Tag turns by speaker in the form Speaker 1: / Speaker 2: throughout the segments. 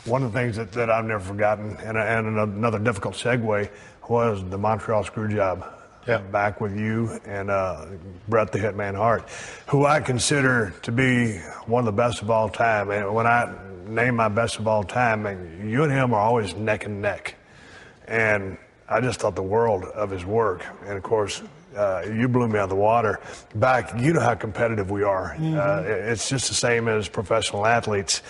Speaker 1: One of the things that I've never forgotten, and another difficult segue, was the Montreal Screwjob.
Speaker 2: Yeah.
Speaker 1: Back with you and Bret the Hitman Hart, who I consider to be one of the best of all time. And when I name my best of all time, you and him are always neck and neck. And I just thought the world of his work. And of course, you blew me out of the water. Back, you know how competitive we are. It's just the same as professional athletes.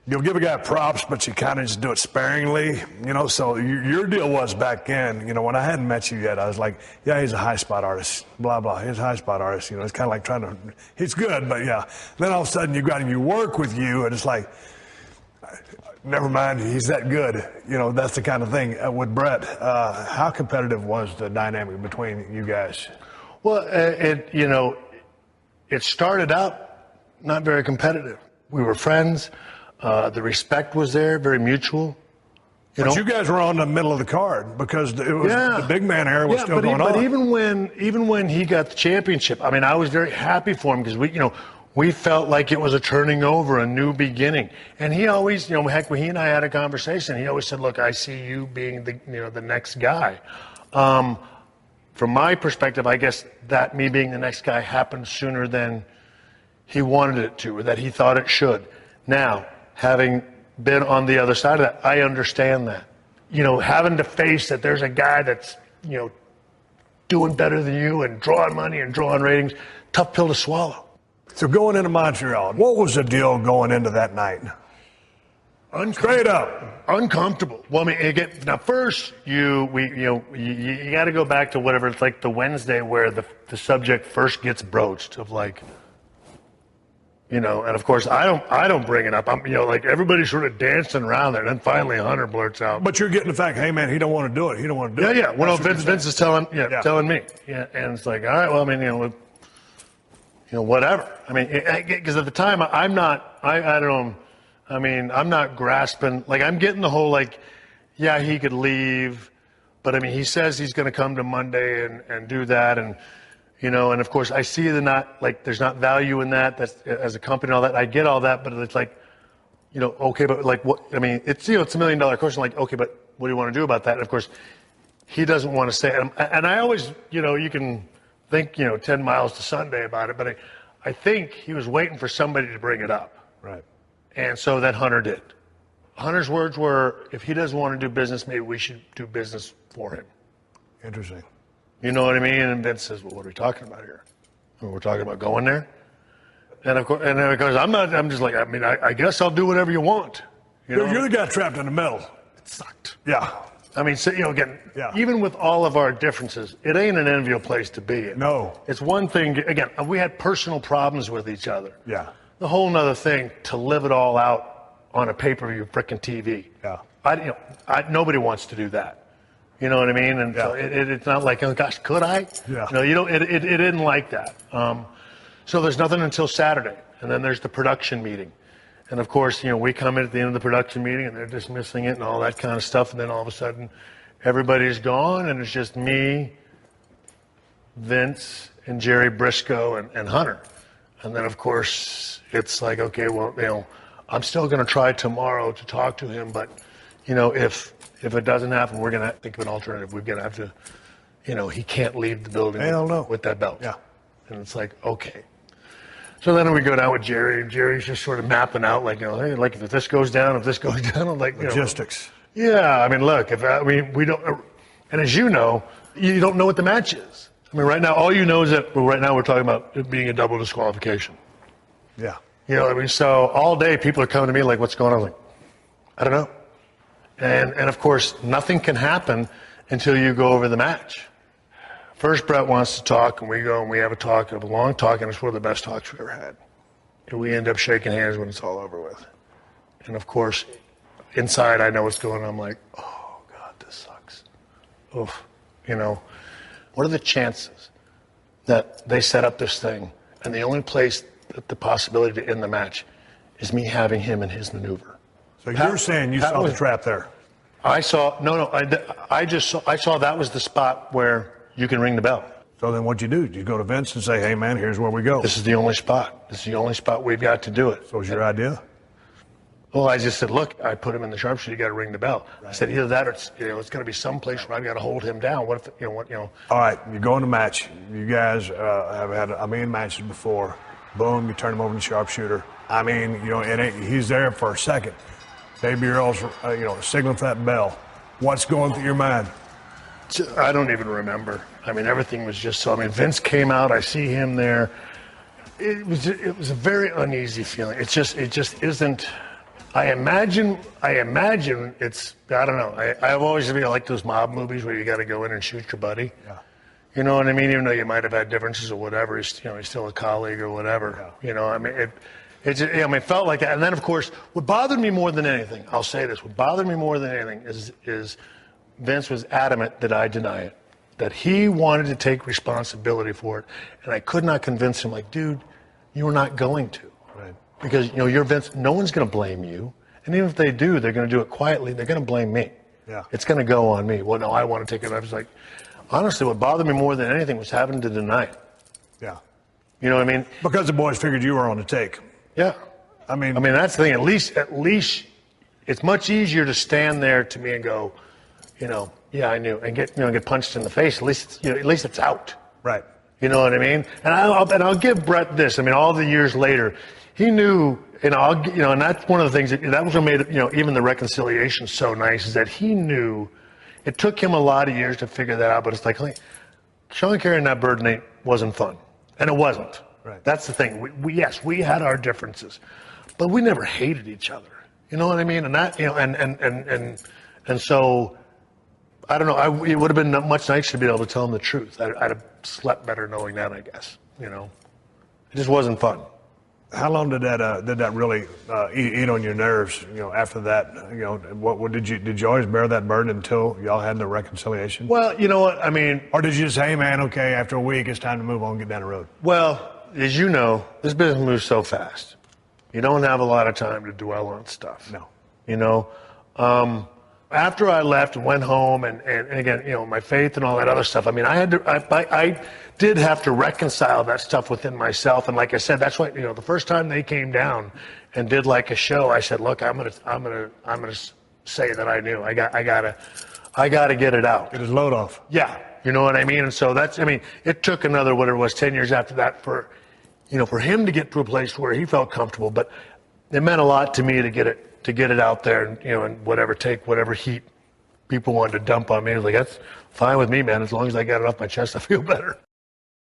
Speaker 1: You'll give a guy props, but you kind of just do it sparingly, you know. So your deal was back then, you know, when I hadn't met you yet, I was like, yeah, he's a high spot artist, blah, blah. He's a high spot artist, you know. It's kind of like trying to, he's good, but yeah. Then all of a sudden you got him, you work with you, and it's like, never mind, he's that good. You know, that's the kind of thing. With Bret, how competitive was the dynamic between you guys?
Speaker 2: Well, it started out not very competitive. We were friends. The respect was there, very mutual.
Speaker 1: But you guys were on the middle of the card because it was, the big man era was still going on.
Speaker 2: But even when he got the championship, I mean, I was very happy for him because we felt like it was a turning over, a new beginning. And he always, heck, when he and I had a conversation, he always said, "Look, I see you being the next guy." From my perspective, I guess that me being the next guy happened sooner than he wanted it to, or that he thought it should. Now, having been on the other side of that, I understand that. Having to face that there's a guy that's, doing better than you and drawing money and drawing ratings, tough pill to swallow.
Speaker 1: So going into Montreal, what was the deal going into that night? Straight up.
Speaker 2: Uncomfortable. Well, I mean, again, now first, you got to go back to whatever, it's like the Wednesday where the subject first gets broached of like, and of course I don't bring it up. I'm, like everybody's sort of dancing around there. And then finally Hunter blurts out.
Speaker 1: But you're getting the fact, hey man, he don't want to do it. He don't want to do it.
Speaker 2: Yeah. Well, Vince is telling me. Yeah. And it's like, all right, well, I mean, whatever. I mean, because at the time I'm not grasping, like I'm getting the whole, like, yeah, he could leave, but I mean, he says he's going to come to Monday and do that. And, and of course I see there's not value in that. That's as a company and all that. I get all that, but it's like, okay, but like what, I mean, it's $1 million question. Like, okay, but what do you want to do about that? And of course he doesn't want to say it. And I always, you can think, 10 miles to Sunday about it, but I think he was waiting for somebody to bring it up.
Speaker 1: Right.
Speaker 2: And so that Hunter did. Hunter's words were, if he doesn't want to do business, maybe we should do business for him.
Speaker 1: Interesting.
Speaker 2: You know what I mean? And Vince says, well, what are we talking about here? We're talking about going there? And of course, I'm just like, I mean, I guess I'll do whatever you want.
Speaker 1: You're the guy trapped in the middle.
Speaker 2: It sucked.
Speaker 1: Yeah.
Speaker 2: I mean, so, again, even with all of our differences, it ain't an enviable place to be in.
Speaker 1: No.
Speaker 2: It's one thing, again, we had personal problems with each other.
Speaker 1: Yeah.
Speaker 2: The whole nother thing to live it all out on a pay-per-view frickin' TV.
Speaker 1: Yeah.
Speaker 2: Nobody wants to do that. You know what I mean? And so it's not like, oh gosh, could I?
Speaker 1: Yeah.
Speaker 2: It isn't like that. So there's nothing until Saturday, and then there's the production meeting. And of course, we come in at the end of the production meeting and they're dismissing it and all that kind of stuff. And then all of a sudden everybody's gone and it's just me, Vince, and Jerry Briscoe and Hunter. And then of course it's like, okay, well, I'm still going to try tomorrow to talk to him. But, if it doesn't happen, we're going to think of an alternative. We're going to have to, he can't leave the building with that belt.
Speaker 1: Yeah.
Speaker 2: And it's like, okay. So then we go down with Jerry, and Jerry's just sort of mapping out, like, hey, like if this goes down, I'm like,
Speaker 1: logistics.
Speaker 2: Yeah, I mean, look, we don't, and as you know, you don't know what the match is. I mean, right now, all you know is that right now we're talking about it being a double disqualification.
Speaker 1: Yeah.
Speaker 2: You know what I mean? So all day people are coming to me like, what's going on? I'm like, I don't know. And of course, nothing can happen until you go over the match. First, Bret wants to talk, and we go and we have a long talk, and it's one of the best talks we've ever had. And we end up shaking hands when it's all over with. And of course, inside I know what's going on. I'm like, oh God, this sucks. Oof. What are the chances that they set up this thing, and the only place that the possibility to end the match is me having him in his maneuver?
Speaker 1: So you're saying you saw the trap there?
Speaker 2: I saw that was the spot where you can ring the bell.
Speaker 1: So then what'd you do? You go to Vince and say, hey man, here's where we go.
Speaker 2: This is the only spot. This is the only spot we've got to do it.
Speaker 1: So was your idea?
Speaker 2: Well, I just said, look, I put him in the sharpshooter. You got to ring the bell. Right. I said, either that or it's going to be some place where I've got to hold him down. What if
Speaker 1: All right, you go in the match. You guys have had a million matches before. Boom, you turn him over to the sharpshooter. I mean, he's there for a second. Baby Earl's, signaling for that bell. What's going through your mind?
Speaker 2: I don't even remember. I mean, everything was just so. I mean, Vince came out. I see him there. It was a very uneasy feeling. It just isn't. I imagine it's. I don't know. I've always been like those mob movies where you got to go in and shoot your buddy.
Speaker 1: Yeah.
Speaker 2: You know what I mean? Even though you might have had differences or whatever, he's still a colleague or whatever. Yeah. I mean, it felt like that. And then, of course, what bothered me more than anything, I'll say this: what bothered me more than anything is Vince was adamant that I deny it, that he wanted to take responsibility for it, and I could not convince him. Like, dude, you're not going to,
Speaker 1: right?
Speaker 2: Because you're Vince. No one's going to blame you, and even if they do, they're going to do it quietly. They're going to blame me.
Speaker 1: Yeah.
Speaker 2: It's going to go on me. Well, no, I want to take it. I was like. Honestly, what bothered me more than anything was having to deny it.
Speaker 1: Yeah.
Speaker 2: You know what I mean?
Speaker 1: Because the boys figured you were on the take.
Speaker 2: Yeah.
Speaker 1: I mean,
Speaker 2: that's the thing. At least it's much easier to stand there to me and go, yeah, I knew, and get punched in the face. At least it's out.
Speaker 1: Right.
Speaker 2: You know what I mean? And I'll give Brett this. I mean, all the years later, he knew, and that's one of the things that was what made even the reconciliation so nice is that he knew. It took him a lot of years to figure that out, but it's like Shawn carrying that burden wasn't fun, and it wasn't.
Speaker 1: Right.
Speaker 2: That's the thing. We had our differences, but we never hated each other. You know what I mean? And that and so I don't know. It would have been much nicer to be able to tell him the truth. I'd have slept better knowing that. I guess it just wasn't fun.
Speaker 1: How long did that really eat on your nerves? After that, what did you always bear that burden until y'all had the reconciliation?
Speaker 2: Well, you know what I mean.
Speaker 1: Or did you just say, hey, man, okay, after a week, it's time to move on, and get down the road?
Speaker 2: Well, as you know, this business moves so fast. You don't have a lot of time to dwell on stuff.
Speaker 1: No.
Speaker 2: After I left and went home, and again, my faith and all that other stuff. I mean, I did have to reconcile that stuff within myself, and like I said, that's why the first time they came down and did like a show, I said, look, I'm gonna say that I knew. I gotta get it out.
Speaker 1: Get his load off.
Speaker 2: Yeah, you know what I mean. And so it took another 10 years after that for him to get to a place where he felt comfortable, but it meant a lot to me to get it out there, and whatever heat people wanted to dump on me. I was like, that's fine with me, man. As long as I got it off my chest, I feel better.